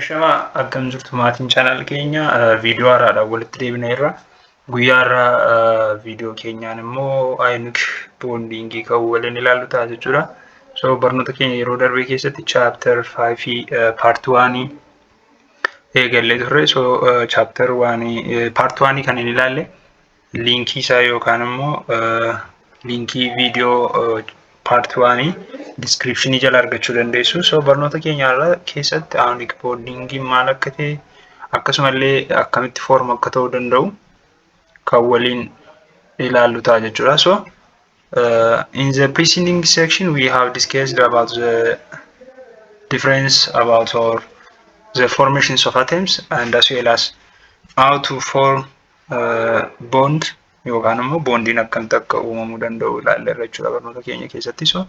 Ashama akkam jirtu maatiin channel keenya viidiyoo haaraadhaan walitti deebineerra. Guyyaa irraa viidiyoo keenyaan immoo ionic bonding kan waliin ilaallu ta'a jechuudha. So barnoota keenya yeroo darbee keessatti chapter 5 part 1 eegallee turre. So chapter 1 part 1 kan hin ilaalle linkii isaa yookaan immoo linkii viidiyoo part 1 description jala argachuu dandeessu. So barnoota keenya irraa keessatti ionic bonding maal akka ta'e akkasumallee akkamitti form akka ta'uu danda'u kan waliin ilaallu ta'a jechuudha. So in the preceding section we have discussed about the difference about or the formations of atoms and as well as how to form bond yookaan immoo bondiin akkamitti akka uumamuu danda'u ilaalleerra jechuudha barnoota keenya keessatti. So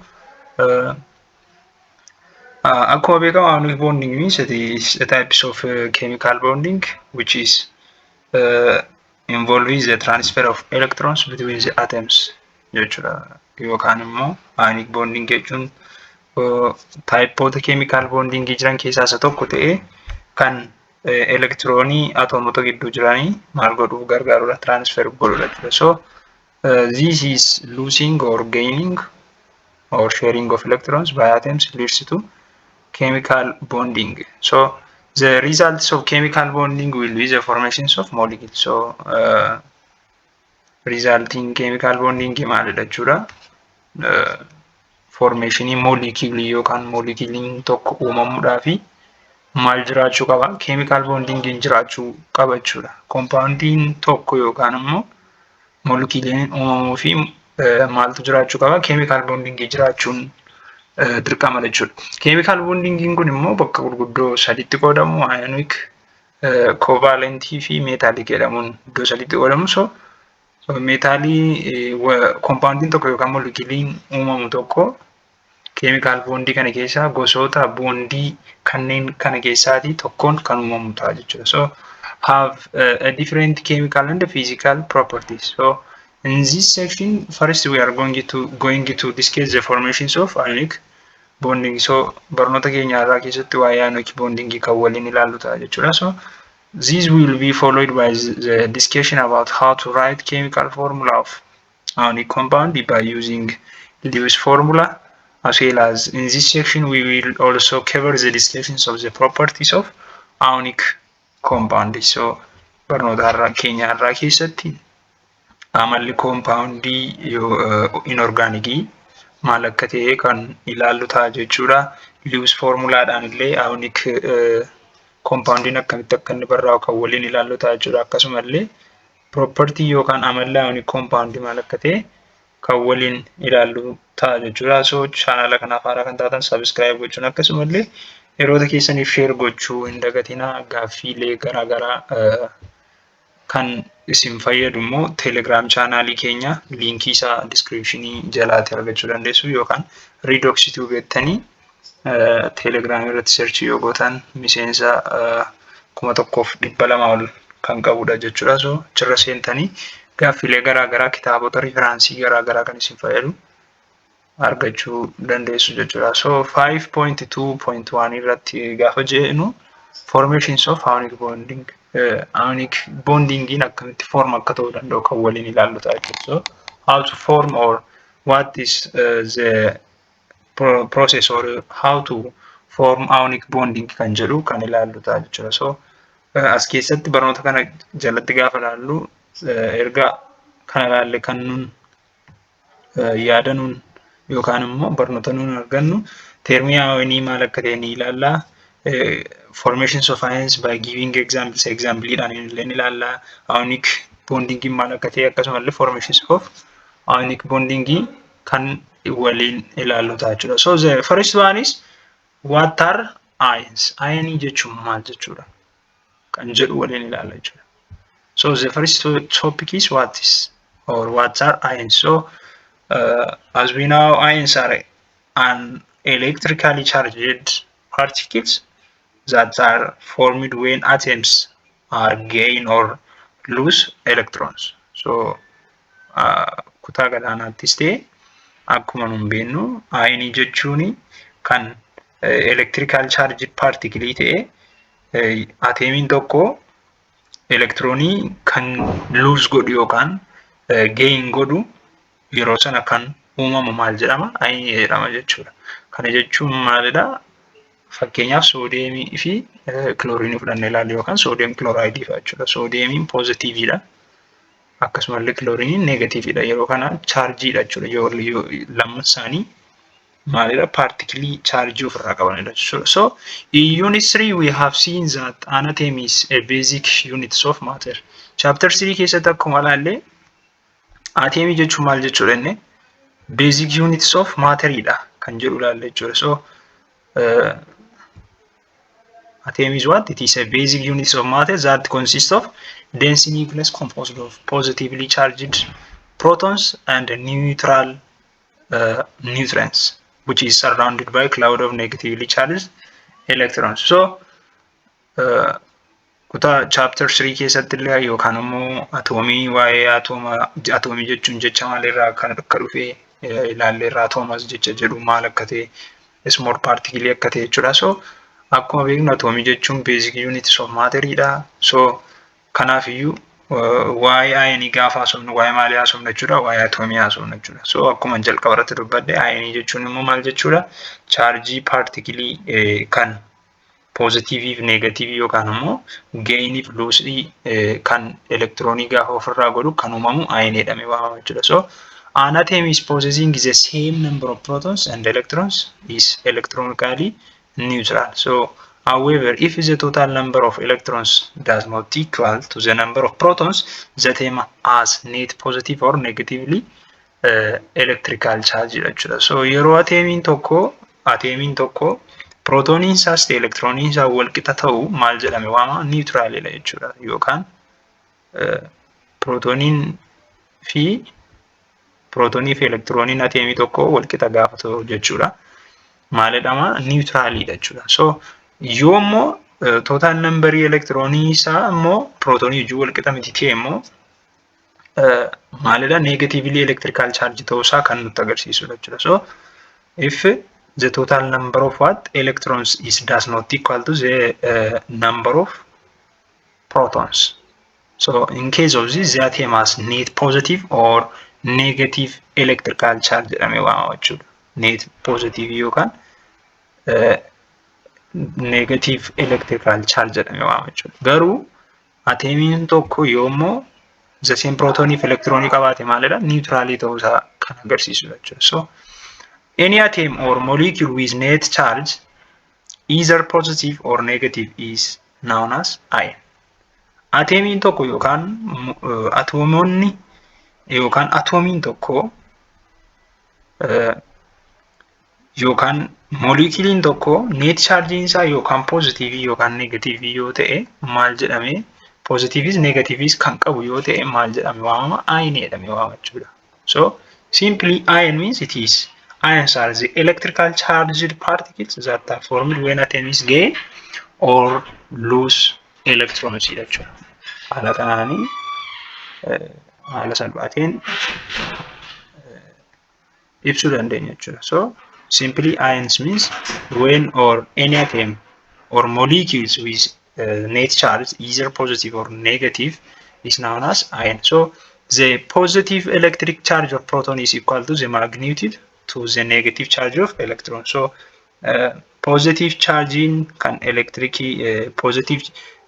akkuma beekamu ionic bonding means it is a type of chemical bonding which is involving the transfer of electrons between the atoms jechuudha. Yookaan immoo ionic bonding jechuun typeota chemical bonding jiran keessaa isa tokko ta'ee kan elektiroonii atomota gidduu jiranii maal godhuuf gargaarudha, transfer godhudha jechuudha. So this is losing or gaining or sharing of electrons by atoms leads to chemical bonding. So the results of chemical bonding will be the formations of molecules. So resulting chemical bonding maalidha jechuudha. Formation molecule yookaan moleculiin tokko uumamuudhaafi maal jiraachuu qaba, chemical bonding jiraachuu qaba jechuudha. Compoundiin tokko yookaan immoo moleculiin uumamuu fi maaltu jiraachuu qaba, chemical bonding jiraachuun dirqama jechuudha. Chemical bonding kun immoo bakka gurguddoo sadiitti qoodamu, ionic, covalent fi metallic jedhamuun iddoo sadiitti qoodamu. So metalii compoundiin tokko yookaan moleculiin uumamu tokko chemical bondii kana keessaa gosoota bondii kanneen kana keessaati tokkoon kan uumamu ta'a jechuudha. So have a different chemical and physical properties. So in this section first we are going to discuss the formations of ionic bonding. So barnoota keenya irraa keessatti waa'ee ionic bonding kan waliin ilaallu ta'a jechuudha. So this will be followed by the discussion about how to write chemical formula of ionic compound by using Lewis formula. As well as in this section we will also cover the discussions of the properties of ionic compound. So barnoota keenya irraa keessatti amalli compoundii inorganic maal akka ta'e kan ilaallu ta'a jechuudha. Lewis formulaadhaan illee ionic compoundiin akkamitti akka inni barraa'u kan waliin ilaallu ta'a jechuudha. Akkasumallee property yookaan amalli ionic compound maal akka ta'e kan waliin ilaallu ta'a jechuudha. So channel kanaaf haaraa kan taatan subscribe gochuun akkasumallee yeroota keessaniif share gochuu hin dagatinaa. Gaaffiilee garaagaraa kan isin fayyadu immoo telegram channelii keenya linkii isaa descriptionii jalaatti argachuu dandeessu yookaan redoxituu jettanii telegram irratti search yoo gootan miseensa 1200 ol kan qabudha jechuudha. So achirra seentanii gaaffiilee garaagaraa kitaabota referaansii garaagaraa kan isin fayyadu argachuu dandeessu jechuudha. So 5.2.1 irratti gaafa jennu formations of ionic bonding, ionic bonding akkamitti form akka ta'uu danda'u kan waliin ilaallu ta'a jechuudha. So how to form or what is the process or how to form ionic bonding kan jedhu kan ilaallu ta'a jechuudha. So as keessatti barnoota kana jalatti gaafa ilaallu erga kana ilaalle kan nun yaadanuun yookaan immoo barnoota nun argannu termii ioniii maal akka ta'e ni ilaalla. Formations of ions by giving examples, exampleedhaan illee ni ilaalla. Ionic bonding maal akka ta'e akkasumallee formations of ionic bonding kan waliin ilaallu ta'a jechuudha. So the first one is what are ions? Ionii jechuun maal jechuudha kan jedhu waliin ilaalla jechuudha. So the first topic is what is or what are ions. So as we know, ions are an electrically charged particles that are formed when atoms are gain or lose electrons. So kutaa gadaanaattis ta'e akkuma nun beeknu ionii jechuun kan electrical charged particle ta'e ateemiin tokko elektiroonii kan luus godhu yookaan gain godhu yeroo sana kan uumamu maal jedhama? Ayinii jedhama jechuudha. Kana jechuun maalidha? Fakkeenyaaf soodiyeemii fi kilooriinii fudhannee ilaalle yookaan soodiyem kilooraayidii fa'a jechuudha. Soodiyeemiin poozitiiviidha. Akkasumallee kilooriiniin neegatiiviidha. Yeroo kana chaarjiidha jechuudha. Yoo lamman isaanii maalidha? Partikilii chaarjii ofirraa qabanidha jechuudha. So in unit 3 we have seen that an atom is a basic unit of matter. Chapter 3 keessatti akkuma ilaalle ateemii jechuun maal jechuudha inni? Basic units of matteridha kan jedhu ilaalle jechuudha. So atom is what? It is a basic unit of matter that consists of dense nucleus composed of positively charged protons and neutral neutrons, which is surrounded by a cloud of negatively charged electrons. So, kutaa chapter 3 keessatti illee yookaan immoo atomii waa'ee atomii jechuun jecha maalirraa kan akka dhufe ilaalleerraa atomas jecha jedhu maal akka ta'e small particle akka ta'e jechuudha. So akkuma beeknu atomii jechuun basic units of matteridha. So kanaafiyyuu waa'ee ayinii gaafa haasofnu waa'ee maalii haasofna jechuudha? Waa'ee atomii haasofna jechuudha. So akkuma jalqaba irratti dubbadde ayinii jechuun immoo maal jechuudha? Chaarjii partikilii kan poozitiivii fi neegatiivii yookaan immoo gainii fi luusii kan elektiroonii gaafa ofirraa godhu kan uumamu ayinii jedhamee waamama jechuudha. So an atom is possessing the same number of protons and electrons is electronically neutral. So however, if the total number of electrons does not equal to the number of protons, the atom has net positive or negatively electrical charge jechuudha. So yeroo ateemiin tokko prootoniin isaas ta'e elektirooniin isaa wal qixa ta'u maal jedhame waamama? Niwutiraalidha jechuudha. Yookaan prootoniin fi elektirooniin ateemii tokko wal qixa gaafa ta'u jechuudha. Maal jedhama? Niwutiraalidha jechuudha. So yoo immoo total number elektiroonii isaa immoo prootonii wajjin wal qixa miti ta'e immoo maalidha? Negatively electrical charge ta'uu isaa kan nutti agarsiisudha jechuudha. So if the total number of electrons does not equal to the number of protons. So in case of this, the atom has net positive or negative electrical charge jedhamee waamama jechuudha. Net positive yookaan negative electrical charge jedhamee waamama jechuudha. Garuu ateemiin tokko yoommoo the same protonii fi elektiroonii qabaate maalidha? Niwutiraalii ta'uu isaa kan agarsiisudha jechuudha. So any atom or molecule with net charge, either positive or negative, is known as ion. Ateemiin tokko yookaan atoomonni yookaan atoomiin tokko yookaan moleculiin tokko net chargein isaa yookaan positive yookaan negative yoo ta'e maal jedhame? Positives negatives kan qabu yoo ta'e maal jedhame waamama? Ion jedhamee waamama jechuudha. So simply ion means it is ions are the electrical charged particles that are formed when atoms gain or lose electrons jechuudha. Haala kanaanii haala salphaatiin ibsuu dandeenya jechuudha. So simply ions means when or any atom or molecules with net charge, either positive or negative, is known as ion. So the positive electric charge of proton is equal to the magnitude to the negative charge of electron. So positive charging can positive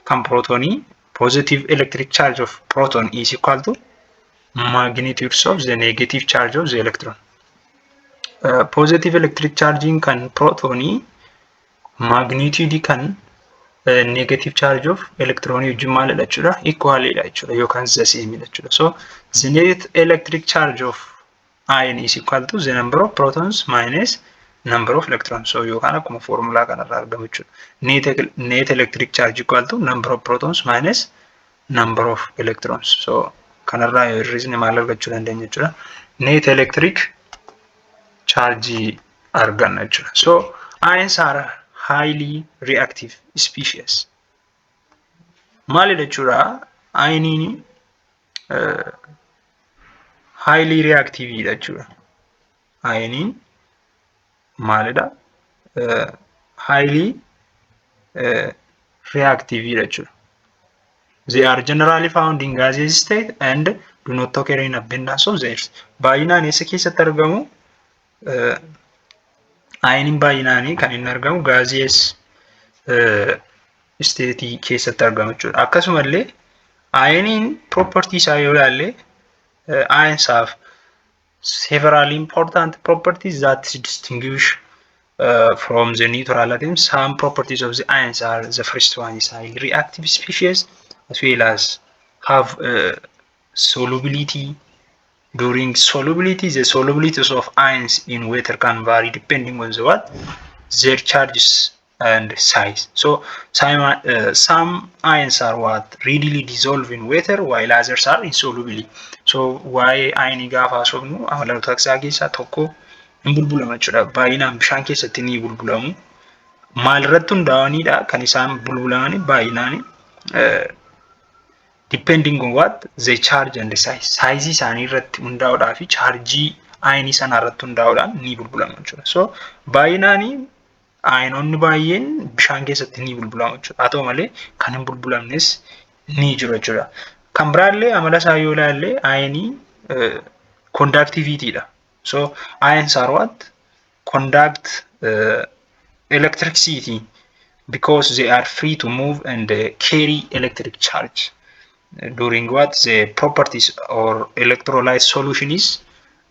can protoni, positive electric charge of proton is equal to magnitudes of the negative charge of the electron. Positive electric charging can protoni, magnitude can negative charge of electron wajjin maalidha jechuudha? Equalidha jechuudha yookaan the same jechuudha. So the net electric charge of ion is equal to the number of protons minus number of electrons. So yookaan akkuma formula kanarraa argamu jechuudha. Net electric charge equal to number of protons minus number of electrons. So kanarraa hir'isni maal argachuu dandeenya jechuudha? Net electric charge arganna jechuudha. So ions are highly reactive species. Maalidha jechuudha? Ioniin highly reactive jechuudha. Ioniin maalidha? Highly reactive jechuudha. They are generally found in gaseous state and do not occur in abundance of theirs. Baay'inaan eessa keessatti argamu? Ayiniin baay'inaanii kan inni argamu gaseous state keessatti argamu jechuudha. Akkasumallee ayiniin property isaa yoo ilaalle ions have several important properties that distinguish from the neutral atoms. Some properties of the ions are: the first one is highly reactive species, as well as have solubility. During solubility, the solubilities of ions in water can vary depending on their charges and size. So some ions are readily dissolve in water, while others are insoluble. So why ion gaafa sobnu amaloota isaa keessaa tokko hin bulbulamu jechuudha. Baay'inaan bishaan keessatti ni bulbulamu. Maalirratti hundaa'aniidha kan isaan bulbulamani baay'inaan depending on the charge and the size. Size isaanii irratti hundaa'uudhaa fi chargii ion sana irratti hundaa'uudhaan ni bulbulamu jechuudha. So baay'inaan ayinoonni baay'een bishaan keessatti ni bulbulamu jechuudha. Haa ta'u malee kan hin bulbulamnes ni jiru jechuudha. Kan biraallee amala isaa yoo ilaalle ayinii conductivity dha. So ions are conduct electricity because they are free to move and carry electric charge. During the properties or electrolyte solution is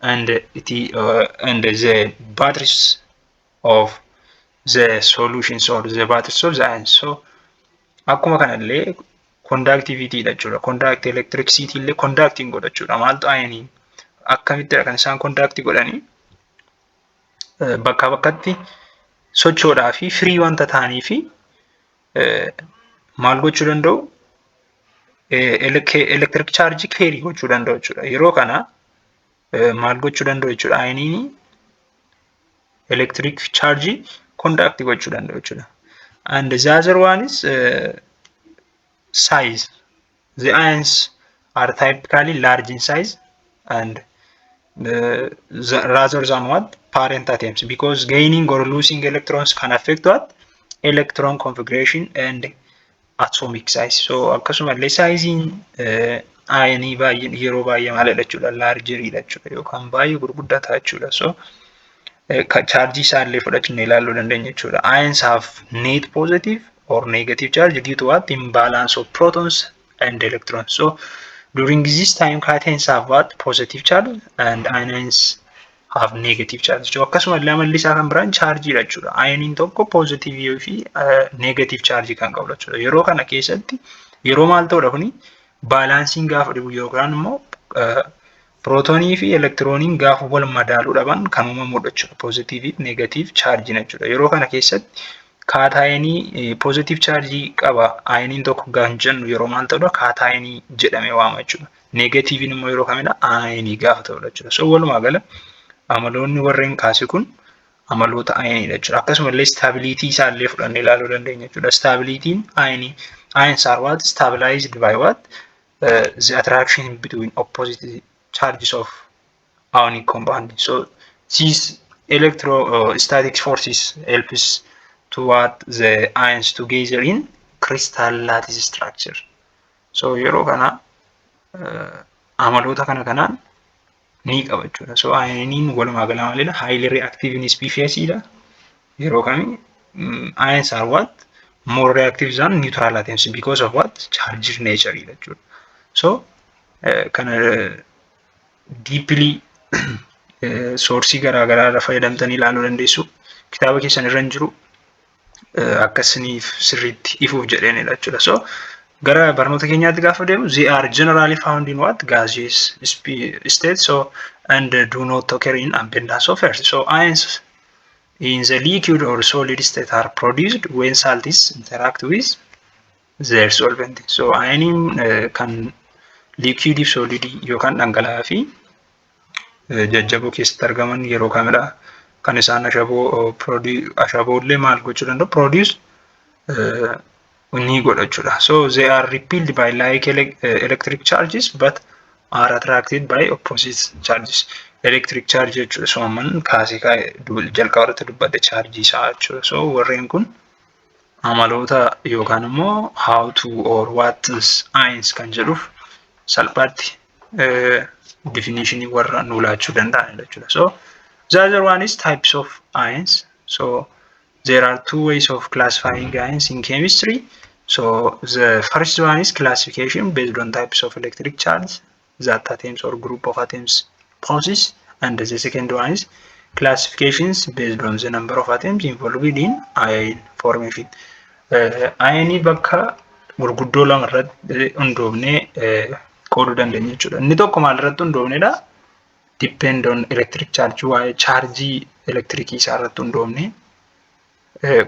and the batteries of the solutions or the batteries of the ions. So akkuma kanallee conductivity dha jechuudha. Conduct electricity illee conducting godha jechuudha. Maaltu ayinii akkamitti kan isaan conduct godhanii bakka bakkatti sochoodhaa fi free wanta ta'anii fi maal gochuu danda'u? Electric charge carry gochuu danda'u jechuudha. Yeroo kana maal gochuu danda'u jechuudha? Ayiniin electric charge conduct gochuu danda'u jechuudha. And the other one is size. The ions are typically large in size and rather than parent atoms, because gaining or losing electrons can affect electron configuration and atomic size. So akkasumallee sizein ayinii baay'een yeroo baay'ee maalidha jechuudha? Largeridha jechuudha yookaan baay'ee gurguddaa ta'a jechuudha. So charge isaallee fudhachuu ilaaluu dandeenya jechuudha. Ions have net positive or negative charge due to imbalance of protons and electrons. So during this time cations have positive charge and ions have negative charge. So akkasumallee amalli isaa kan biraan charge dha jechuudha. Ayiniin tokko positive fi negative charge kan qabu jechuudha. Yeroo kana keessatti yeroo maal ta'udha kuni baalaansiin gaafa dhibu yookaan immoo protonii fi elektirooniin gaafa wal madaaluu dhaban kan uumamudha jechuudha. Positive fi negative charge jechuudha. Yeroo kana keessatti kaataayinii positive charge qaba ayiniin tokko gaafa jennu yeroo maal ta'udha? Kaataayinii jedhamee waamama jechuudha. Negative immoo yeroo kamidha? Ayinii gaafa ta'udha jechuudha. So walumaa gala amaloonni warreen kaase kun amaloota ayiniidha jechuudha. Akkasumallee stability isaallee fudhannee ilaaluu dandeenya jechuudha. Stabilityin ions are stabilized by the attraction between opposite charges of ionic compound. So these electrostatic forces helps to the ions together in crystal lattice structure. So yeroo kana amaloota kanaan ni qaba jechuudha. So ayiniin walumaa gala maalidha? Highly reactive in species dha. Yeroo kami ions are more reactive than neutral atoms because of charged nature dha jechuudha. So kana deeply sourcii garaagaraa irraa fayyadamtanii ilaaluu dandeessu. Kitaaba keessan irra hin jiru akkasiniif sirriitti ifuuf jedheenidha jechuudha. So gara barnoota keenyaatti gaafa deemu they are generally found in gaseous state, so and do not occur in abundance of earth. So ions in the liquid or solid state are produced when salts interact with their solvent. So ayoniin kan liquid solid yookaan dhangala'aa fi jajjaboo keessatti argaman yeroo kamidha kan isaan ashaboollee maal gochuu danda'u? Produce ni godha jechuudha. So they are repelled by like electric charges but are attracted by opposite charges. Electric charge jechuudha. So amman kaasee jalqaba irratti dubbadde charge isaa jechuudha. So warreen kun amaloota yookaan immoo how to or what is ions kan jedhuuf salphaatti definitionii warra nu laachuu danda'an jechuudha. So the other one is types of ions. So there are two ways of classifying ions in chemistry. So the first one is classification based on types of electric charge that atoms or group of atoms possess, and the second one is classifications based on the number of atoms involved in ion formation. Ioni bakka gurguddoo lama irratti hundoofnee qooduu dandeenya jechuudha. Inni tokko maal irratti hundoofnedha? Depend on electric charge, waa'ee chaarjii elektirikii isaa irratti hundoofnee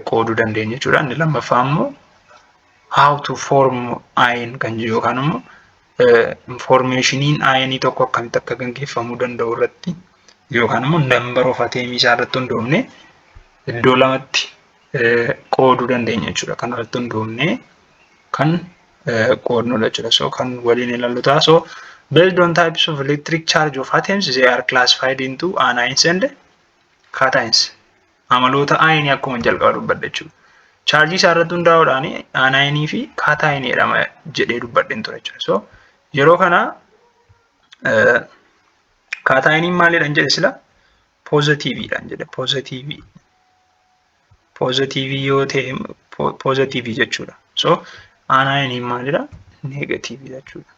qooduu dandeenya jechuudha. Inni lammaffaa immoo how to form ion kan jedhu yookaan immoo informationiin ionii tokko akkamitti akka gaggeeffamuu danda'u irratti yookaan immoo number of atoms isaa irratti hundoofnee iddoo lamatti qooduu dandeenya jechuudha. Kan irratti hundoofnee kan qoodnudha jechuudha. So kan waliin ilaallu ta'a. So based on types of electric charge of atoms, they are classified into anions and cations. Amaloota ionii akkuma jalqaba dubbadde jechuudha. Charge isaa irratti hundaa'uudhaan anionii fi cationii jedhama jedhee dubbadheen ture jechuudha. So yeroo kana cationii maalidhaan jedhe sila positiveidhaan jedhe positive yoo ta'e positive jechuudha. So anionii maalidha negative jechuudha.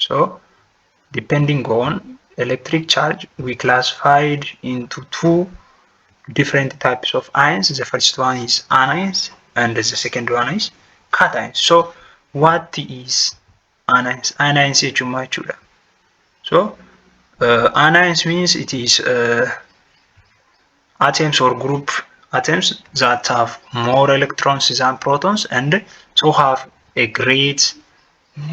So depending on electric charge, we classified into two different types of ions. The first one is anions and the second one is cations. So what is anions? Anions jechuun maal jechuudha? So anions means it is atoms or group atoms that have more electrons than protons and so have a great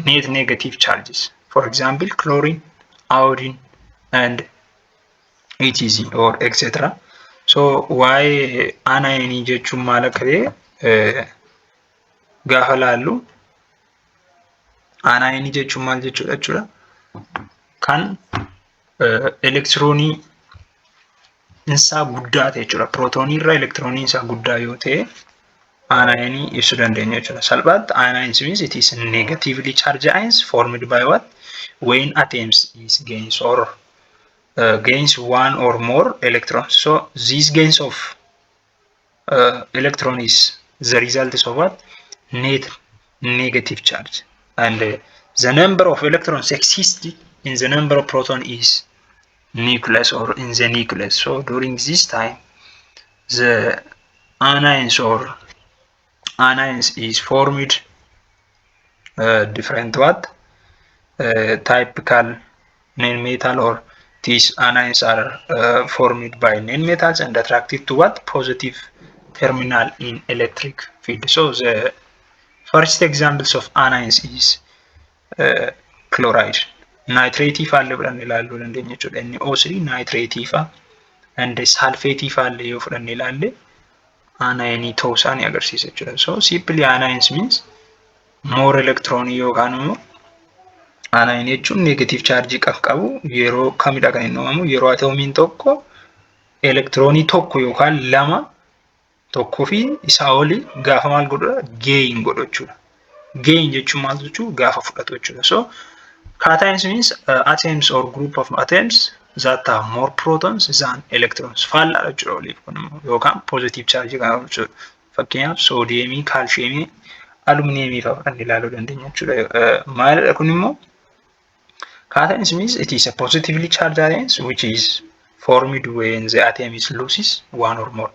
net negative charges. For example, chlorine, iodine, and etc. or etc. So why anion jechuun maal akka ta'e gaafa laallu anion jechuun maal jechuudha? Kan elektiroonii isaa guddaa ta'e jechuudha. Prootoonii irraa elektiroonii isaa guddaa yoo ta'e anionii ibsuu dandeenya jechuudha. Salphaatti anions means it is negatively charged ions formed by what? When atoms is gains or gains one or more electrons. So these gains of electron is the result of what? Net negative charge. And the number of electrons existing in the number of proton is nucleus or in the nucleus. So during this time, the anions or anions is formed different what? Typical non-metal, or these anions are formed by non-metals and attracted to what? Positive terminal in electric field. So the first examples of anions is chloride. Nitrate faalle fudhannee ilaaluu dandeenya jechuudha. NO3 nitrate faa and sulfate faalle yoo fudhannee ilaalle anionii ta'uu isaa ni agarsiisa jechuudha. So simply anions means more electron yookaan immoo anion jechuun negative charge kan qabu yeroo kamidha kan inni uumamu? Yeroo atomiin tokko elektiroonii tokko yookaan lama tokkoo fi isaa olii gaafa maal godhudha? Gain godhu jechuudha. Gain jechuun maal jechuudha? Gaafa fudhatu jechuudha. So cations means atoms or group of atoms that have more protons than electrons. Faallaa jechuudha oliif kun yookaan positive charge kan qabu jechuudha. Fakkeenyaaf soodiyemii, kaalsiyemii, aluminiyeemii fa'aa fudhannee ilaaluu dandeenya jechuudha. Maalidha kun immoo? Cations means it is a positively charged ions which is formed when the atom is loses one or more.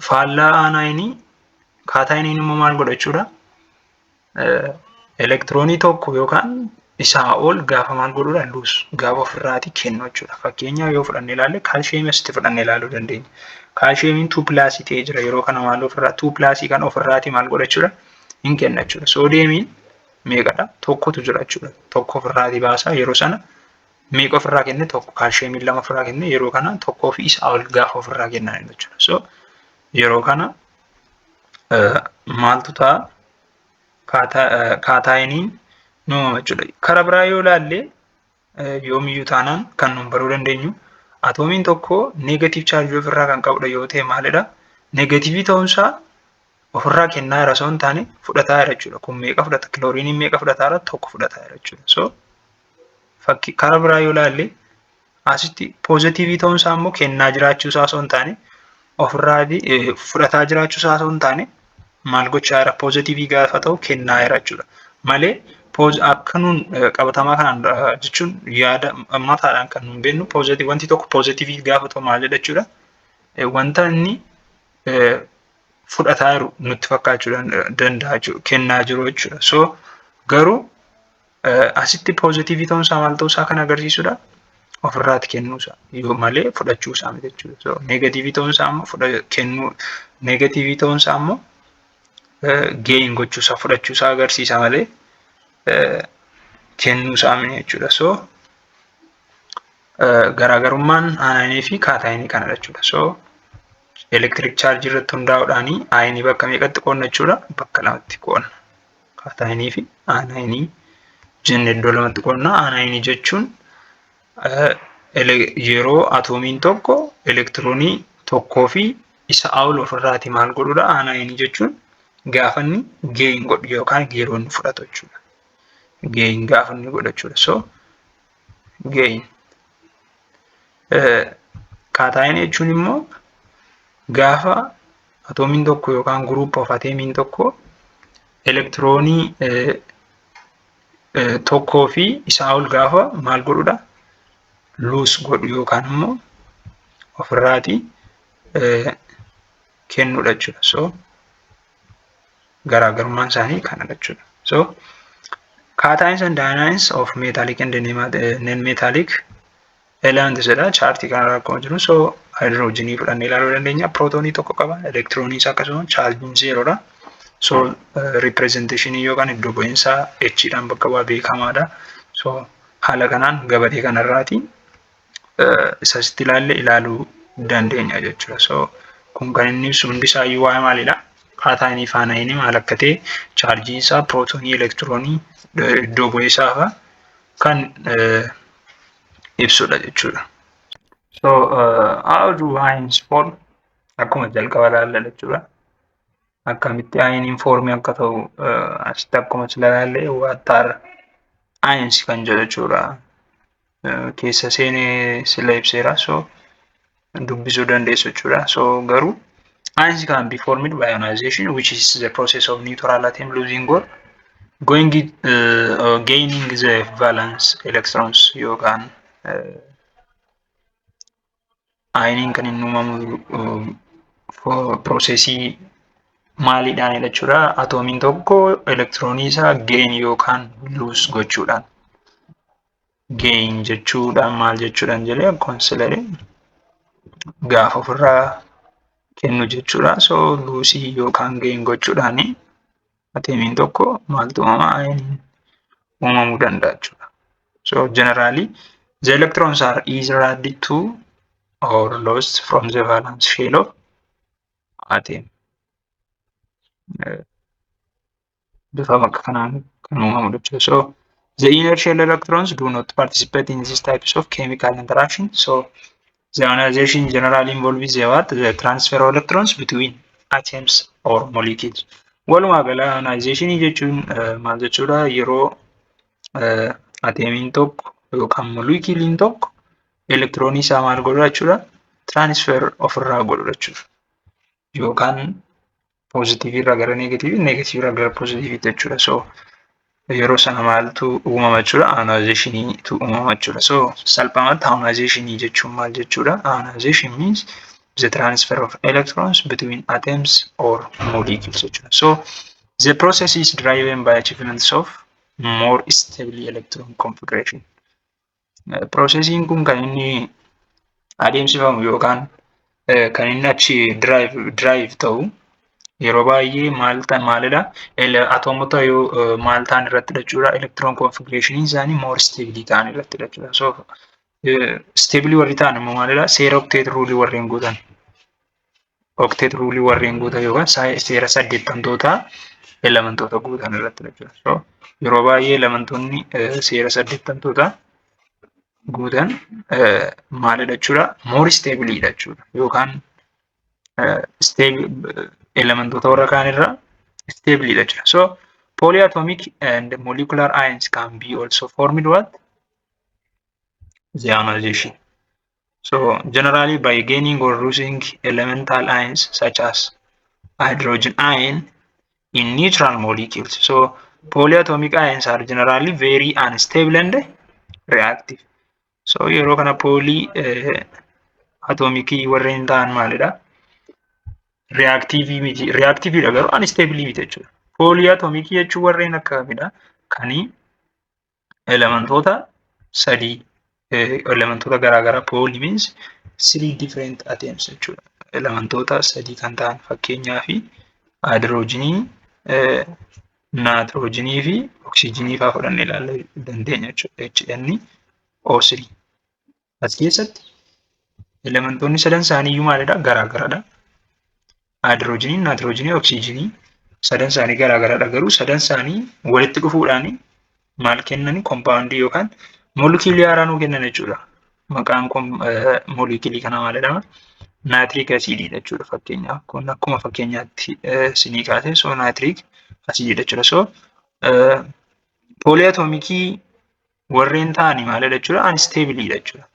Faallaa anionii cationii immoo maal godha jechuudha? Elektiroonii tokko yookaan isaa ol gaafa maal godhudha? Lose gaafa ofirraati kennu jechuudha. Fakkeenyaaf yoo fudhannee ilaalle kaalsiyemii asitti fudhannee ilaaluu dandeenya. Kaalsiyemiin 2+ ta'ee jira. Yeroo kana maal ofirraa 2+ kan ofirraati maal godha jechuudha? Hin kenna jechuudha. Soodiyemiin meeqadha? Tokkotu jira jechuudha. Tokko ofirraati baasaa yeroo sana meeqa ofirraa kenne? Tokko. Kaalsiyemiin 2 ofirraa kenne yeroo kana tokkoo fi isaa ol gaafa ofirraa kennan jechuudha. So yeroo kana maaltu ta'a? Caationiin nuumama jechuudha. Karaa biraa yoo ilaalle yoomiyyuu taanaan kan nuun baruu dandeenyu atomiin tokko negative charge ofirraa kan qabudha yoo ta'e maalidha? Negative ta'uunsaa ofirraa kennaa jira osoo hin taane fudhataa jira jechuudha. Kun meeqa fudhata? Kilooriiniin meeqa fudhataa jira? Tokko fudhataa jira jechuudha. So fakkii karaa biraa yoo ilaalle asitti poozitiivii ta'uun isaa immoo kennaa jiraachuu isaa osoo hin taane ofirraa fudhataa jiraachuu isaa osoo hin taane maal gochaa jira? Poozitiivii gaafa ta'u kennaa jira jechuudha. Malee akka nuun qabatamaa kanaan jechuun yaada mataadhaan kan nuun beeknu wanti tokko poozitiivii gaafa ta'u maal jedha jechuudha? Wanta inni fudhataa jiru nutti fakkaachuu danda'a jechuudha. Kennaa jiru jechuudha. So garuu asitti poozitiivii ta'uun isaa maal ta'uu isaa kan agarsiisudha? Ofirraatti kennuu isaa yoo malee fudhachuu isaa miti jechuudha. So neegatiivii ta'uun isaa immoo neegatiivii ta'uun isaa immoo gain gochuu isaa fudhachuu isaa agarsiisa malee kennuu isaa miti jechuudha. So garaagarummaan aanaayinii fi kaataayinii kanadha jechuudha. So electric charge irratti hundaa'uudhaan aayinii bakka meeqatti qoodna jechuudha? Bakka lamatti qoodna. Kaataayinii fi aanaayinii jennee iddoo lamatti qoodna. Aanaayinii jechuun yeroo atoomiin tokko elektiroonii tokkoo fi isa ol ofirraati maal godhudha? Aanaayinii jechuun gaafa inni gain godhu yookaan yeroo inni fudhatu jechuudha. Gain gaafa inni godhu jechuudha. So gain. Kaataayinii jechuun immoo gaafa atoomiin tokko yookaan group of atomiin tokko elektiroonii tokkoo fi isaa ol gaafa maal godhudha? Lose godhu yookaan immoo ofirraati kennudha jechuudha. So garaagarummaan isaanii kanadha jechuudha. So cations and anions of metallic and non-metallic elements jedha. Chaartii kanarra akkuma jiru. So hydrogenii fudhannee ilaaluu dandeenya. Prootonii tokko qaba. Elektirooniis akkasuma chaarjiin zeeroodha. So representation yookaan iddoo bu'iinsaa H-dhaan bakka bu'aa beekamaadha. So haala kanaan gabatee kanarraati isasitti ilaaluu dandeenya jechuudha. So kun kan inni ibsu hundi isaa waa'ee maalidha? Kaataayinii fi aanaayinii maal akka ta'e, chaarjii isaa, prootonii, elektiroonii, iddoo bu'iinsaa kan ibsudha jechuudha. So how do ions form? Akkuma jalqaba ilaalla jechuudha. Akkamitti aayiniin foormii akka ta'u asitti akkuma ilaalle what are ions kan jedhu jechuudha. Keessa seenee sila ibseera. So dubbisuu dandeessu jechuudha. So garuu ions can be formed by ionization, which is the process of neutral atom losing or gaining the valence electrons yookaan aayiniin kan inni uumamu processii maaliidhaan jechuudha? Atoomiin tokko elektiroonii isaa gain yookaan lose gochuudhaan. Gain jechuudhaan maal jechuudhaan jedhee consider gaafa ofirraa kennu jechuudha. So lose yookaan gain gochuudhaan atoomiin tokko maaltu aayiniin uumamuu danda'a jechuudha. So generally the electrons are either added to or lost from the valence shell of atom. Bifa bakka kanaan kan uumamu jechuudha. So the inner shell electrons do not participate in these types of chemical interaction. So the ionization generally involves the transfer of electrons between atoms or molecules. Walumaa gala ionization jechuun maal jechuudha? Yeroo atomiin tokko yookaan moleculiin tokko elektiroonii isaa maal godhu jechuudha? Transfer ofirraa godhu jechuudha. Yookaan positive irraa gara negative, negative irraa gara positive jechuudha. So yeroo sana maaltu uumama jechuudha? Ionizationiitu uumama jechuudha. So salphumatti ionization jechuun maal jechuudha? Ionization means the transfer of electrons between atoms or molecules jechuudha. So the process is driven by achievements of more stable electron configuration. Processing kun kan inni adeemsifamu yookaan kan inni achi drive ta'u yeroo baay'ee maalidha? Atoomota yoo maal ta'an irratti jechuudha? Electron configuration isaanii more stable ta'an irratti jechuudha. So stable warri ta'an immoo maalidha? Seera octet rule warreen guutan. Octet rule warreen guutan yookaan seera 80 elementoota guutan irratti jechuudha. So yeroo baay'ee elementoonni seera 80 guutan maalidha jechuudha? More stable jechuudha. Yookaan elementoota warra kaan irra stable dha jechuudha. So polyatomic and molecular ions can be also formed what? The ionization. So generally by gaining or losing elemental ions such as hydrogen ion in neutral molecules. So polyatomic ions are generally very unstable and reactive. So yeroo kana poly atomikii warreen ta'an maalidha? Reactive miti. Reactive dha garuu unstable miti jechuudha. Poly atomikii jechuun warreen akkamidha? Kanii elementoota sadii elementoota garaagaraa poly means 3 different atoms jechuudha. Elementoota sadii kan ta'an fakkeenyaaf hydrogenii, naayitiroojenii fi oksijiinii fa'aa fudhannee ilaaluu dandeenya jechuudha. HNO3. As keessatti elementoonni sadan isaaniiyyuu maalidha? Garaagaradha. Hydrogenii, naayitiroojenii, oksijiinii sadan isaanii garaagaradha. Garuu sadan isaanii walitti dhufuudhaan maal kennani? Kompaawundii yookaan moolekilii haaraa nuu kennan jechuudha. Maqaan moolekilii kanaa maal jedhama? Naatiriik asiidii jechuudha fakkeenyaaf. Kun akkuma fakkeenyaatti sinii kaase so naatiriik asiidii jechuudha. So pooliyaatomikii warreen ta'anii maalidha jechuudha? Unstable jechuudha.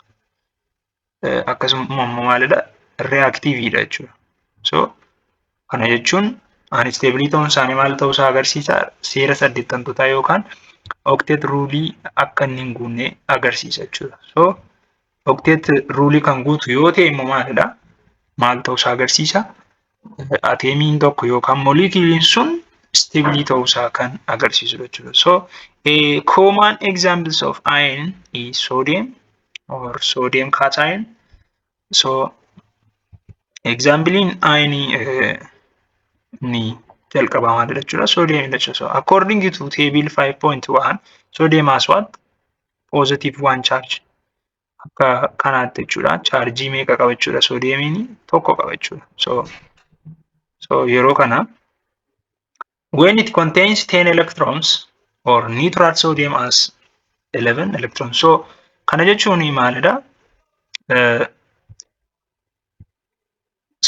Akkasuma immoo maalidha? Reactive jechuudha. So kana jechuun unstable ta'uun isaanii maal ta'uu isaa agarsiisa? Seera 80 yookaan octet rulii akka inni hin guunne agarsiisa jechuudha. So octet rulii kan guutu yoo ta'e immoo maalidha? Maal ta'uu isaa agarsiisa? Atemiin tokko yookaan moolekiliin sun stable ta'uu isaa kan agarsiisu jechuudha. So a common examples of iron is sodium or sodium cation. So examplein iron ni jalqaba maalidha jechuudha? Sodium jechuudha. So according to table 5.1 sodium has what? Positive 1 charge. Akka kanaatti jechuudha. Chargii meeqa qaba jechuudha? Sodiumiin tokko qaba jechuudha. So yeroo kana when it contains 10 electrons or neutral sodium has 11 electrons. So kana jechuun maalidha?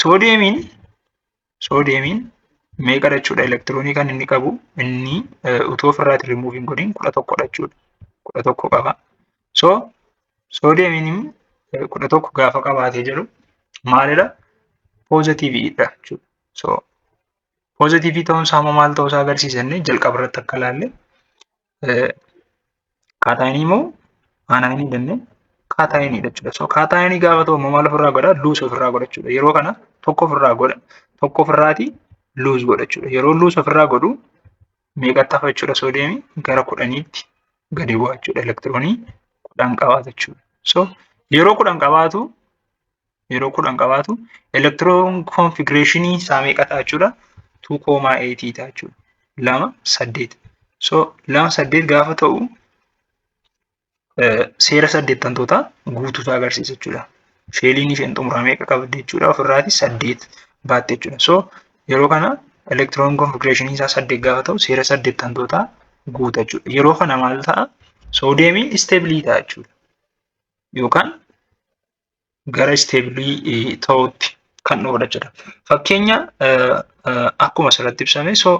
Sodiumiin meeqa jechuudha? Elektiroonii kan inni qabu inni utoo ofirraati removing godhin 11 jechuudha. 11 qaba. So sodiumiin 11 gaafa qabaatee jiru maalidha? Positive dha jechuudha. So positive ta'uun isaa maal ta'uu isaa agarsiisanne jalqaba irratti akka ilaalle kaataayinii moo aanaayinii jennee kaataayinii jechuudha. So kaataayinii gaafa ta'u maal ofirraa godha? Luus ofirraa godha jechuudha. Yeroo kana tokko ofirraa godha. Tokko ofirraati luus godha jechuudha. Yeroo luus ofirraa godhu meeqatti hafa jechuudha? Soodiyeemii gara 10tti gadi bu'a jechuudha. Elektiroonii 10 qabaata jechuudha. So yeroo 10 qabaatu elektiroon configurationii isaa meeqa ta'a jechuudha? 2,8 ta'a jechuudha. 2,8. So 2,8 gaafa ta'u seera 80 guutuutu agarsiisa jechuudha. Sheeliin isheen xumuraa meeqa qabdi jechuudha? Ofirraati 8 baatte jechuudha. So yeroo kana elektiroon configuration isaa 8 gaafa ta'u seera 80 guuta jechuudha. Yeroo kana maal ta'a? Soodiyeemiin stable ta'a jechuudha. Yookaan gara stable ta'utti kan dhufudha jechuudha. Fakkeenya akkuma asirratti ibsame. So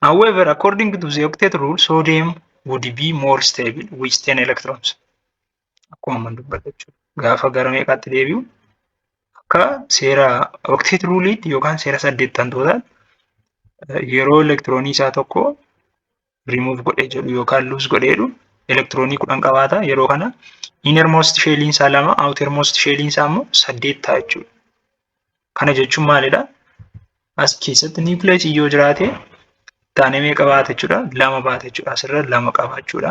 however, according to the octet rule, sodium would be more stable with 10 electrons. Akkuma man dubbata jechuudha. Gaafa gara meeqaatti deebi'u akka seera octet ruleetti yookaan seera 80 yeroo elektiroonii isaa tokko remove godhee jedhu yookaan lose godhee jedhu elektiroonii 10 qabaata. Yeroo kana innermost sheeliin isaa 2, outermost sheeliin isaa immoo 8 ta'a jechuudha. Kana jechuun maalidha? As keessatti nucleus yoo jiraate taanee meeqa baata jechuudha? 2 baata jechuudha. Asirra 2 qaba jechuudha.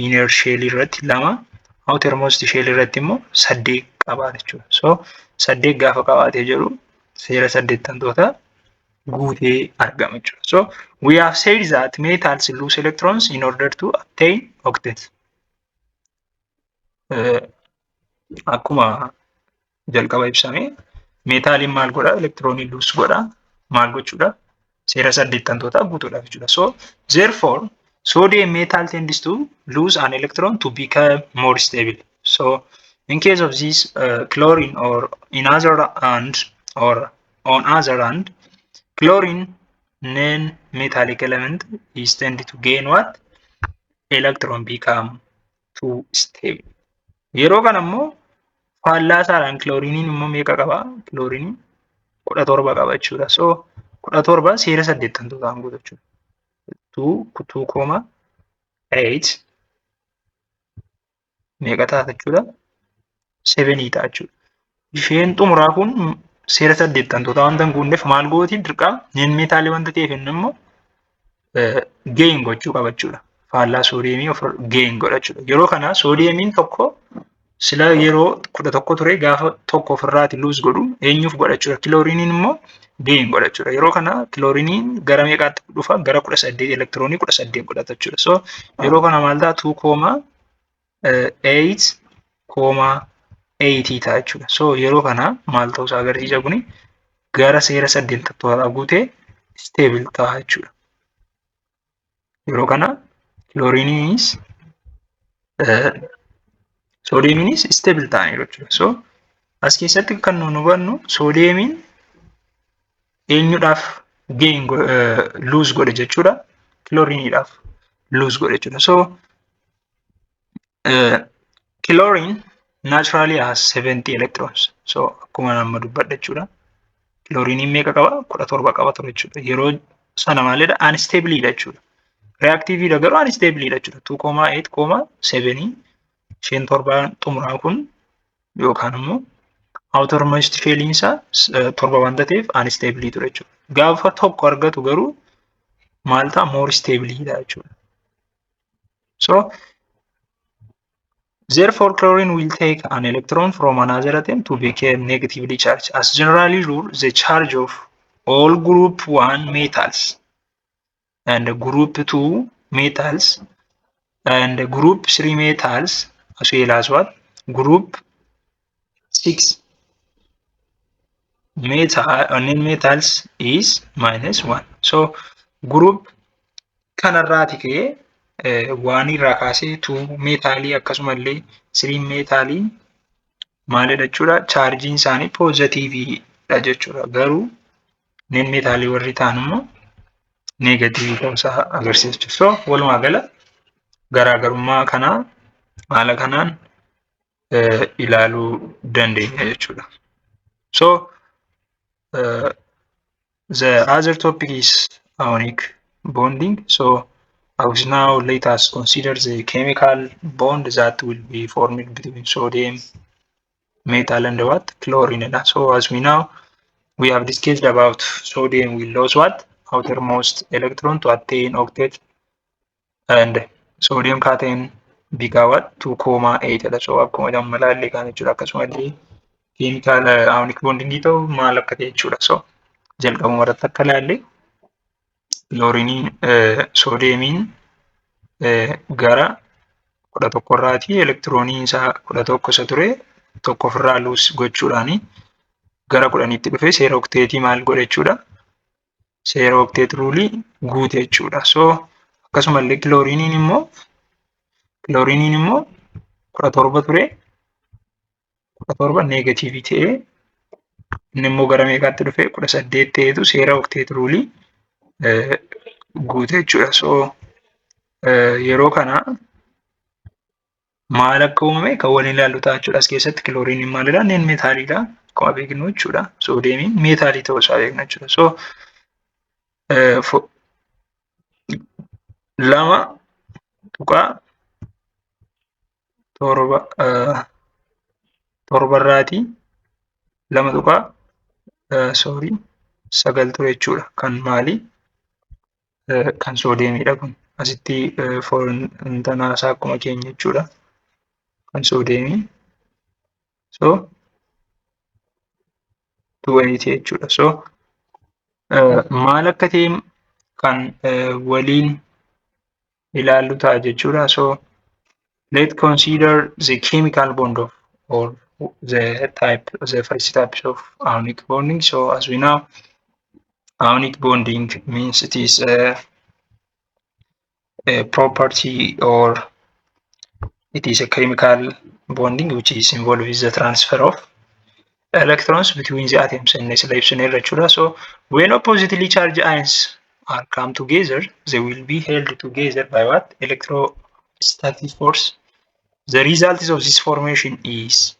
Inner shell irratti 2, outermost shell irratti immoo 8 qabaata jechuudha. So 8 gaafa qabaatee jiru seera 80 guutee argama jechuudha. So we have said that metals lose electrons in order to obtain octets. Akkuma jalqaba ibsame meetaaliin maal godha? Elektiroonii lose godha. Maal gochuudha? Seera 80 guutuudhaaf jechuudha. So therefore sodium metal tends to lose an electron to become more stable. So In case of this chlorine, or in other hand, or on other hand, chlorine non-metallic element is tended to gain what? Electron become too stable. Yeroo kana immoo faallaa isaadhaan chloriniin immoo meeqa qaba? Chloriniin 17 qaba jechuudha. So 17 seera 80 guutu jechuudha. 2,8 meeqa taata jechuudha? 7 ta'a jechuudha. Isheen xumuraa kun seera 80 wanta hin guunneef maal gooti? Dirqama non-metalii wanta ta'eef inni immoo gain gochuu qaba jechuudha. Faallaa soodiyemii of gain godha jechuudha. Yeroo kana soodiyemiin tokko sila yeroo 11 ture gaafa tokko ofirraati lose godhu eenyuuf godha jechuudha. Kilooriniin immoo gain godha jechuudha. Yeroo kana kilooriniin gara meeqaatti dhufa? Gara 18 elektiroonii 18 godhata jechuudha. So yeroo kana maal ta'a? 2,8,8 ta'a jechuudha. So yeroo kana maal ta'uusaa agarsiisa kuni? Gara seera 80 guutee stable ta'a jechuudha. Yeroo kana chloriniinis soodiyemiinis stable ta'aniiru jechuudha. So as keessatti kan nu hubannu soodiyemiin eenyudhaaf gain lose godhe jechuudha. Chloriniidhaaf lose godhe jechuudha. So chlorine naturally has 70 electrons. So akkuma amma dubbadha jechuudha. Chloriniin meeqa qaba? 17 qaba ture jechuudha. Yeroo sana maalidha? Unstable dha jechuudha. Reactive dha garuu unstable dha jechuudha. 2,8,7 isheen torbaan xumuraa kun yookaan immoo outermost shellin isaa 7 wanta ta'eef unstable ture jechuudha. Gaafa tokko argatu garuu maal ta'a? More stable dha jechuudha. So therefore chlorine will take an electron from another atom to become negatively charged. As generally rule, the charge of all group 1 metals and group 2 metals and group 3 metals as well as what? Group 6 metals is -1. So group kanarraati ka'ee waan irraa kaasee 2 meetaalii akkasumallee 3 meetaalii maalidha jechuudha? Chaarjiin isaanii poozitiiviidha jechuudha. Garuu non meetaalii warri ta'an immoo neegatiivii ta'uusaa agarsiisa jechuudha. So walumaa gala garaagarummaa kanaa haala kanaan ilaaluu dandeenya jechuudha. So the other topic is ionic bonding. So now let us consider the chemical bond that will be formed between sodium metal and what? Chlorine. So as we have discussed about sodium will lose what? Outermost electron to attain octet, and sodium cation become what? 2,8. So akkuma jammalaalle kan jechuudha. Akkasumallee chemical ionic bonding ta'u maal akka ta'e jechuudha. So jalqabuma irratti akka ilaalle chloriniin soodiyemiin gara 11 irraati elektirooniin isaa 11 isa ture tokko ofirraa lose gochuudhaani gara 10tti dhufee seera okteetii maal godhe jechuudha? Seera okteet ruulii guute jechuudha. So akkasumallee chloriniin immoo 17 ture 17 neegatiivii ta'ee inni immoo gara meeqaatti dhufee 18 ta'etu seera okteet ruulii guute jechuudha. So yeroo kana maal akka uumame kan waliin ilaallu ta'a jechuudha. As keessatti chloriniin maalidha? Non meetaalidha. Akkuma beeknu jechuudha. Soodiyemiin meetaalii ta'uu isaa beekna jechuudha. So 2.7 irraati 2.9 ture jechuudha. Kan maali? Kan soodiyemiidha kun. Asitti foontanaa isaa akkuma keenya jechuudha. Kan soodiyemii. So 280 jechuudha. So maal akka ta'e kan waliin ilaallu ta'a jechuudha. So let's consider the chemical bond of, or the first types of ionic bonding. So as we know, ionic bonding means it is a property, or it is a chemical bonding which is involved with the transfer of electrons between the atoms and so when oppositely charged ions are come together, they will be held together by what? Electrostatic force. The result of this formation is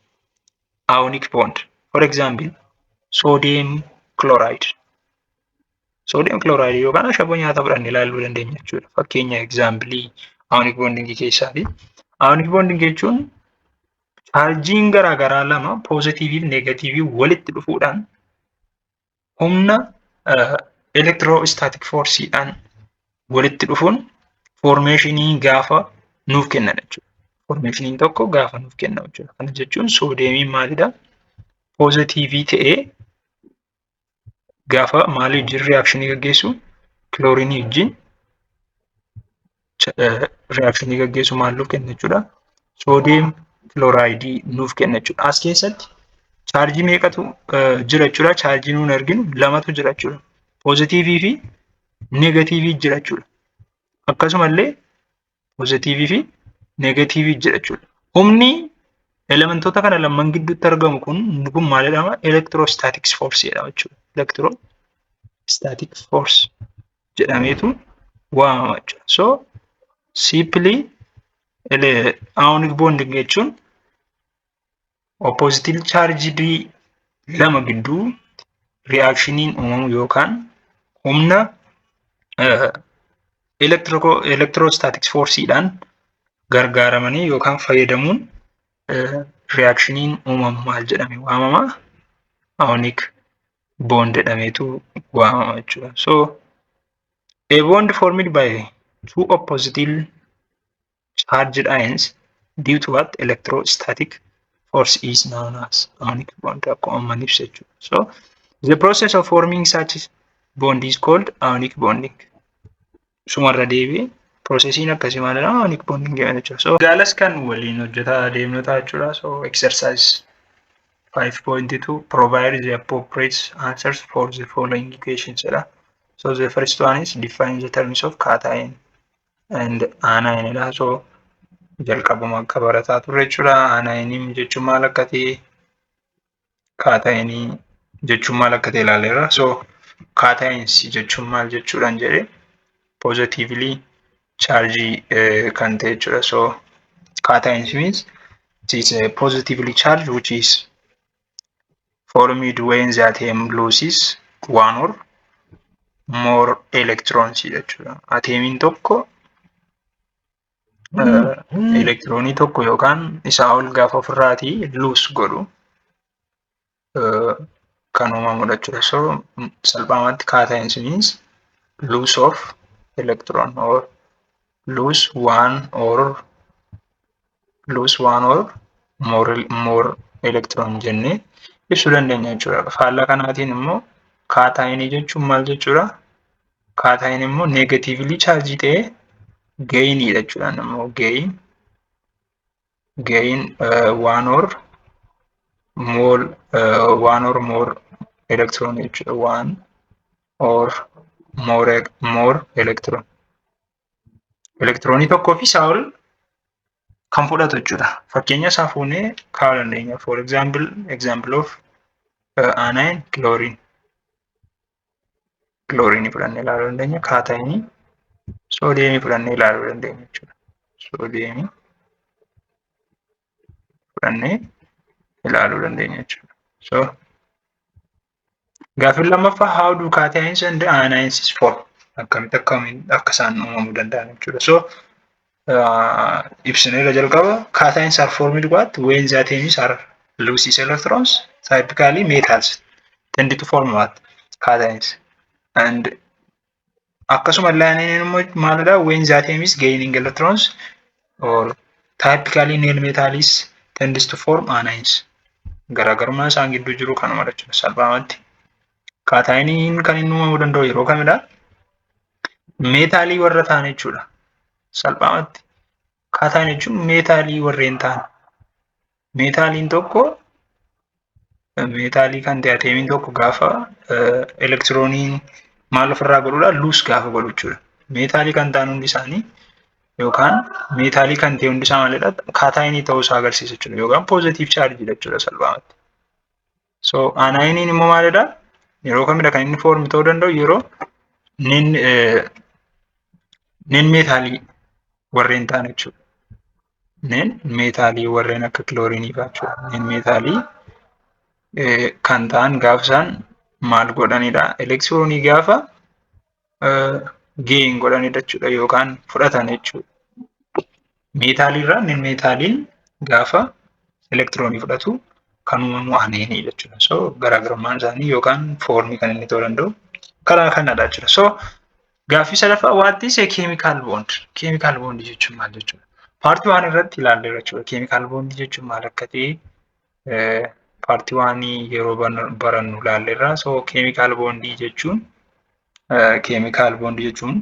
ionic bond. For example, sodium chloride. Sodium chloride yookaan ashaboo nyaataa fudhannee ilaaluu dandeenya jechuudha. Fakkeenya examplii ionic bonding keessaati. Ionic bonding jechuun chaarjiin garaagaraa lama poozitiivii fi neegatiivii walitti dhufuudhaan humna electrostatic forceedhaan walitti dhufuun formeeshinii gaafa nuuf kennan jechuudha. Formeeshiniin tokko gaafa nuuf kennamu jechuudha. Kana jechuun soodiyeemiin maalidha? Poozitiivii ta'ee gaafa maaliif wajjin reakshinii gaggeessu? Kiloorinii wajjin reakshinii gaggeessu maal nuuf kenna jechuudha? Soodiyem kilooraayidii nuuf kenna jechuudha. As keessatti chaarjii meeqatu jira jechuudha? Chaarjii nuun arginu lamatu jira jechuudha. Poozitiivii fi neegatiivii jira jechuudha. Akkasumallee poozitiivii fi neegatiivii jira jechuudha. Humni elementoota kana lamaan gidduutti argamu kun maal jedhama? Electrostatic force jedhama jechuudha. Electrostatic force jedhameetu waamama jechuudha. So simply ionic bonding jechuun oppositely charged lama gidduu reactioniin uumamu yookaan humna electrostatic forceedhaan gargaaramanii yookaan fayyadamuun reactioniin uumamu maal jedhame waamama? Ionic bond jedhameetu waamama jechuudha. So a bond formed by two oppositely charged ions due to what? Electrostatic force is known as ionic bond. So the process of forming such bond is called ionic bonding. Sumarra deebi'ee processiin akkasii maal jedhama? Ionic bonding jedhama jechuudha. So gaalas kan waliin hojjetaa deemnu ta'a jechuudha. So exercise 5.2 provide the appropriate answers for the following equations. So the first one is define the terms of cation and anion. So jalqabuma akka barataa turre jechuudha. Anion jechuun maal akka ta'e, cation jechuun maal akka ta'e ilaaleerra. So cations jechuun maal jechuudhaan jedhee positively charge kan ta'e jechuudha. So cations means it is a positively charged which is formed when the atom loses one or more electrons jechuudha. Atomiin tokko elektiroonii tokko yookaan isaa ol gaafa ofirraatii lose godhu kan uumamudha jechuudha. So salphaamatti cations means lose of electron or lose one or more electron jennee ibsuu dandeenya jechuudha. Faallaa kanaatiin immoo cation jechuun maal jechuudha? Cation immoo negatively charge ta'ee gainidha jechuudha. Immoo gain one or more electron jechuudha. One or more electron. Elektiroonii tokkoo fi isaa ol kan fudhatu jechuudha. Fakkeenya isaa fuunee kaa'uu dandeenya. For example of anion chlorine. Chlorine fudhannee ilaaluu dandeenya. Cation soodiyemii fudhannee ilaaluu dandeenya jechuudha. Soodiyemii fudhannee ilaaluu dandeenya jechuudha. So gaaffiin lammaffaa how do cations and anions form? Akkamitti akka isaan uumamuu danda'an jechuudha. So ibsineerra jalqaba cations are formed when the atoms are loses electrons. Typically metals tend to form what? Cations. And akkasumallee anion immoo maalidha? When the atom is gaining electrons or typically nil metals tends to form anions. Garaagarummaa isaan gidduu jiru kanuma jechuudha. Salphaamatti cations kan inni uumamuu danda'u yeroo kamidha? Meetaalii warra ta'an jechuudha. Salphaamatti cation jechuun meetaalii warreen ta'an. Meetaaliin tokko meetaalii kan ta'e atomiin tokko gaafa elektirooniin maal ofirraa godhuudha? Lose gaafa godhu jechuudha. Meetaalii kan ta'an hundi isaanii yookaan meetaalii kan ta'e hundi isaa maalidha? Kaataayinii ta'uu isaa agarsiisa jechuudha. Yookaan poozitiiv chaarjii jechuudha salphaamatti. So anaayiniin immoo maalidha? Yeroo kamidha kan inni foormi ta'uu danda'u? Yeroo nen meetaalii warreen ta'an jechuudha. Nen meetaalii warreen akka kiloorinii fa'aa jechuudha. Nen meetaalii kan ta'an gaafa isaan maal godhanidha? Elektiroonii gaafa geeyin godhanidha jechuudha yookaan fudhatan jechuudha. Meetaaliirraa nen meetaaliin gaafa elektiroonii fudhatu kan uumamu anaayinii jechuudha. So garaagarummaan isaanii yookaan foormii kan inni ta'uu danda'u karaa kanadha jechuudha. So gaaffii sadaffaa what is a chemical bond? Chemical bond jechuun maal jechuudha? Paartii waan irratti ilaalleerra jechuudha. Chemical bond jechuun maal akka ta'e paartii waan yeroo barannu ilaalleerra. So chemical bond jechuun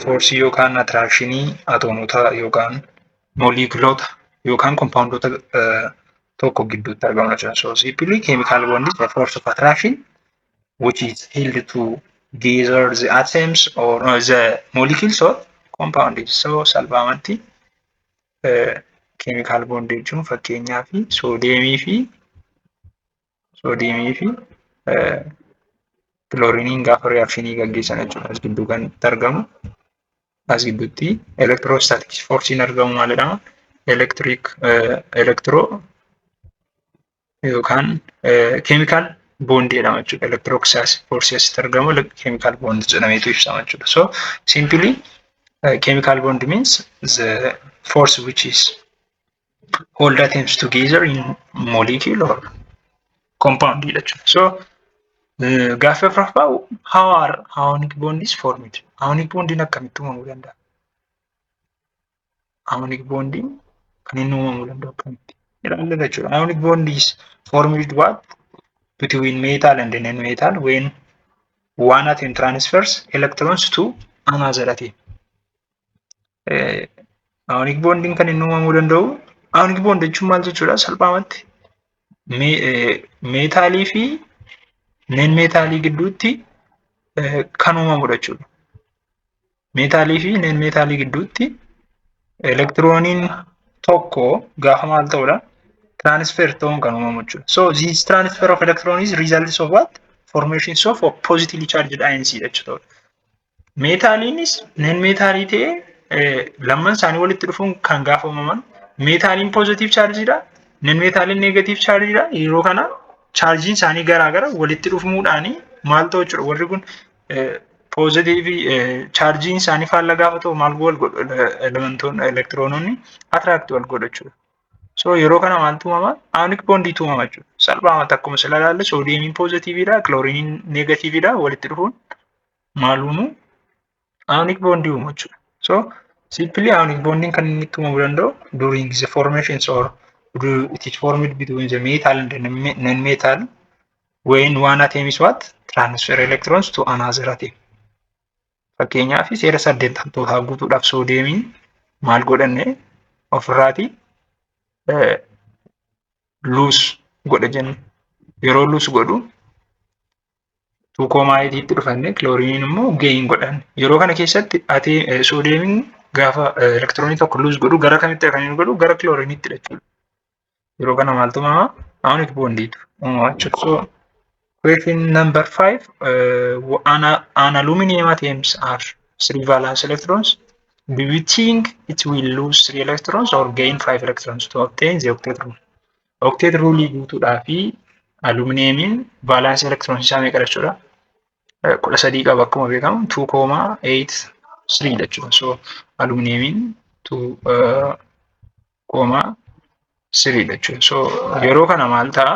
foorsii yookaan attiraakshinii atoomota yookaan moolikuloota yookaan kompaawundoota tokko gidduutti argamudha jechuudha. So simply chemical bond is a force of attraction which is held together the atoms or the molecules of compounds. So salphaamatti chemical bond jechuun fakkeenyaaf soodiyeemii fi kilooriniin gaafa reakshinii gaggeessan jechuudha. As gidduu kan argamu as gidduutti elektiroostaatiks foorsiin argamu maalidha? Elektiroo yookaan chemical bond jedhama jechuudha. Elektiroostaatiks foorsii asitti argamu chemical bond jedhameetu ibsama jechuudha. So simply chemical bond means the force which is hold atoms together in molecule or compound jechuudha. So gaaffii afuraffaa how are ionic bonds formed? Ionic bondiin akkamitti uumamuu danda'a? Ionic bondiin kan inni uumamuu danda'u akkamitti? Ilaalla jechuudha. Ionic bond is formed what? Between metal and non-metal when one atom transfers electrons to another atom. Ionic bondiin kan inni uumamuu danda'u ionic bond jechuun maal jechuudha? Salphaamatti meetaalii fi nen meetaalii gidduutti kan uumamudha jechuudha. Meetaalii fi nen meetaalii gidduutti elektirooniin tokko gaafa maal ta'udha? Transfer ta'uun kan uumamu jechuudha. So this transfer of electron is results of what? Formations of positively charged ions jechuudha. Meetaaliinis nen meetaalii ta'ee lamman isaanii walitti dhufuun kan gaafa uumaman meetaaliin positive chargedha, nen meetaaliin negative chargedha. Yeroo kana chargiin isaanii garaagara walitti dhufumuudhaan maal ta'u jechuudha. Warri kun positive chargiin isaanii faallaa gaafa ta'u maal wal godhu elementoonni elektiroononni attract wal godhu jechuudha. So yeroo kana maaltu uumama? Ionic bondiitu uumama jechuudha. Salphaamatti akkuma sila ilaalle soodiyeemiin pozitiiviidha, kilooriniin negatiiviidha walitti dhufuun maal uumu? Ionic bondii uumu jechuudha. So simply ionic bondiin kan inni itti uumamuu danda'u during the formations or it is formed between the metal and the non-metal when one atom is what? Transfer electrons to another atom. Fakkeenyaaf seera 8 guutuudhaaf soodiyeemiin maal godhanne ofirraati loose godha jenna. Yeroo loose godhu 2,8tti dhufanne kilooriniin immoo gain godhan. Yeroo kana keessatti soodiyeemiin gaafa elektiroonii tokko loose godhu gara kamitti kan inni godhu? Gara kilooriniitti jechuudha. Yeroo kana maaltu uumama? Ionic bondiitu uumama jechuudha. So question number 5 an aluminum atoms are 3 valence electrons. Do you think it will lose 3 electrons or gain 5 electrons to obtain the octet rule? Octet rule guutuudhaaf aluminiyamiin valence electrons isaa meeqa jechuudha? 13 qaba akkuma beekamu 2,83 jechuudha. So aluminiyamiin 2,3 jechuudha. So yeroo kana maal ta'a?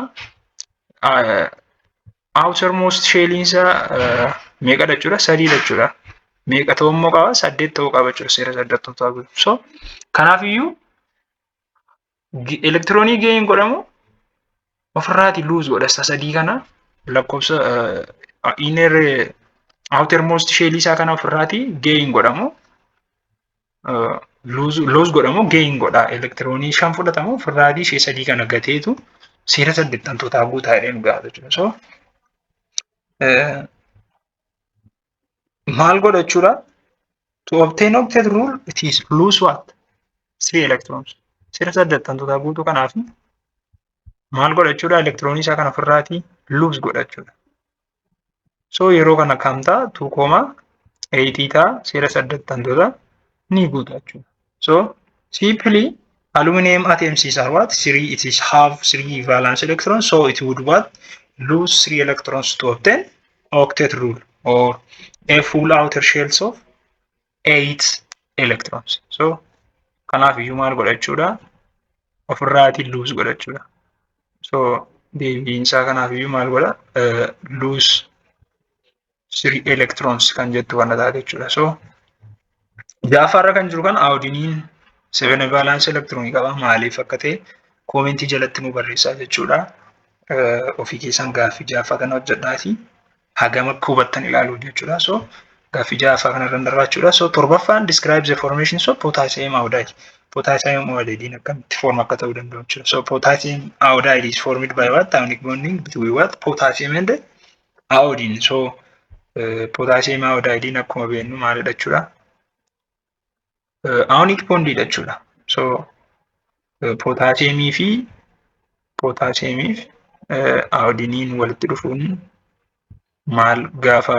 Outermost shell isaa meeqa jechuudha? 3 jechuudha. Meeqa ta'uu immoo qaba? 8 ta'uu qaba jechuudha. Seera 8 guutuu. So kanaafiyyuu elektiroonii gain godhamu ofirraati lose godha. Isa 3 kana lakkoofsa inner outermost shell isaa kana ofirraati gain godhamu lose godhamu gain godha. Elektiroonii 5 fudhatamu ofirraati ishee 3 kana gateetu seera 8 guutaa jedhee nu gaafata jechuudha. So maal godha jechuudha? To obtain octet rule, it is lose what? 3 electrons. Sira saddeettan tuutaa guutuu kanaaf maal godhachuudha? Elektiroonii isaa kana ofirraatii lose godhachuudha. So yeroo kana kam ta'a? 2,8 ta'a. Sira saddeettan tuutaa ni guuta jechuudha. So simply aluminum atoms are what? 3. It is have 3 valence electrons. So it would what? Lose 3 electrons to obtain octet rule or a full outer shells of 8 electrons. So kanaaf iyyuu maal godhachuudha? Ofirraatii lose godhachuudha. So deebiin isaa kanaaf iyyuu maal godha? Lose 3 electrons kan jettu kana taate jechuudha. So ja'affaarra kan jiru kan iodiniin 7 valence electronii qaba. Maaliif akka ta'e koomentii jalatti nu barreessaa jechuudha. Ofii keessan gaaffii ja'affaa kana hojjedhaatii hagam akka hubattan ilaaluu jechuudha. So gaaffii ja'affaa kanarra darbachuudha. So torbaffaan describe the formation of potassium iodide. Potassium iodide akkamitti form akka ta'uu danda'u jechuudha. So potassium iodide is formed by what? Ionic bonding between what? Potassium and iodine. So potassium iodide akkuma beeknu maalidha jechuudha? Ionic bondii jechuudha. So potassiumii fi iodiniin walitti dhufuun maal gaafa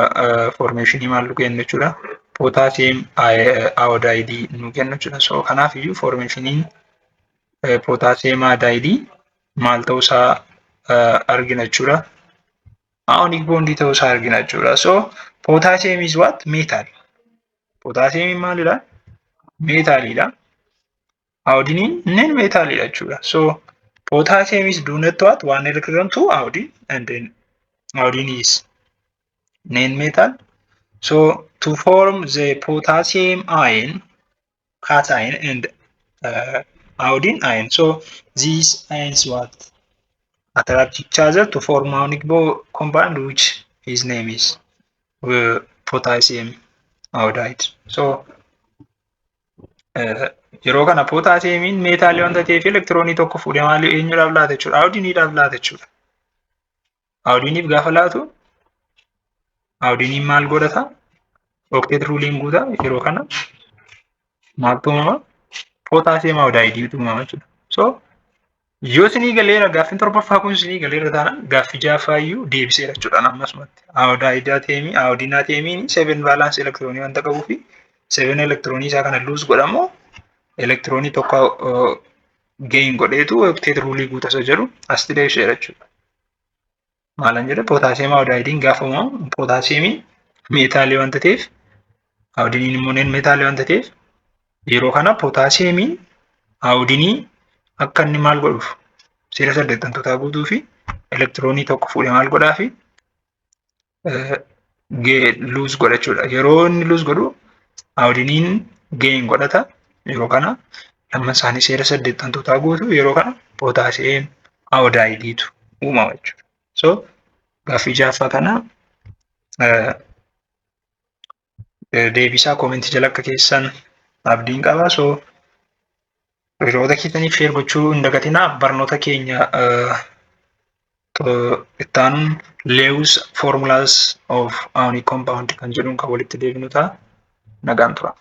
formationii maal nu kennu jechuudha? Potassium iodide nu kennu jechuudha. So kanaaf iyyuu formationiin potassium iodide maal ta'uusaa argina jechuudha? Ionic bondii ta'uusaa argina jechuudha. So potassium is what? Metal. Potassium maalidha? Metalidha. Iodine metalidha jechuudha. So potassium is do not what? 1 electron to iodine and then iodine is non-metal. So to form the potassium ion, cation and iodine ion. So these ions what? Attract each other to form ionic compound which his name is potassium iodide. So yeroo kana potassiumiin meetaalii wanta ta'eef elektiroonii tokko fuudhee maal eenyudhaaf laata jechuudha? Iodiniidhaaf laata jechuudha. Iodiniif gaafa laatu iodiniin maal godhata? Octet ruuliin guuta yeroo kana maaltu uumama? Potassium iodide uumama jechuudha. So yoo isinii galeera gaaffiin torbaffaa kun isinii galeera taanaan gaaffii ja'affaa iyyuu deebiseera jechuudha ammasumatti. Iodiniin 7 valence electronii wanta qabuu fi 7 electronii isaa kana lose godhamoo electronii tokko gain godheetu octet ruulii guuta isa jedhu asitti deebiseera jechuudha. Maalan jedhe potassium iodidein gaafa uumamu potassiumiin meetaalii wanta ta'eef iodiniin immoo meetaalii wanta ta'eef yeroo kana potassiumiin iodinii akka inni maal godhuuf sira saddeettantotaa guutuu fi elektiroonii tokko fuudhee maal godhaa fi lose godhachuudha. Yeroo inni lose godhu iodiniin gain godhata. Yeroo kana lamman isaanii sira saddeettantotaa guutuu yeroo kana potassium iodideetu uumama jechuudha. So gaaffii ja'affaa kana deebisaa koomentii jala akka keessan abdiin qaba. So hiriyoota keessaniif sheer gochuu hin dagatinaa. Barnoota keenya itti aanuun Lewis formulas of ionic compound kan jedhuun kan walitti deebinu ta'a. Nagaan tura.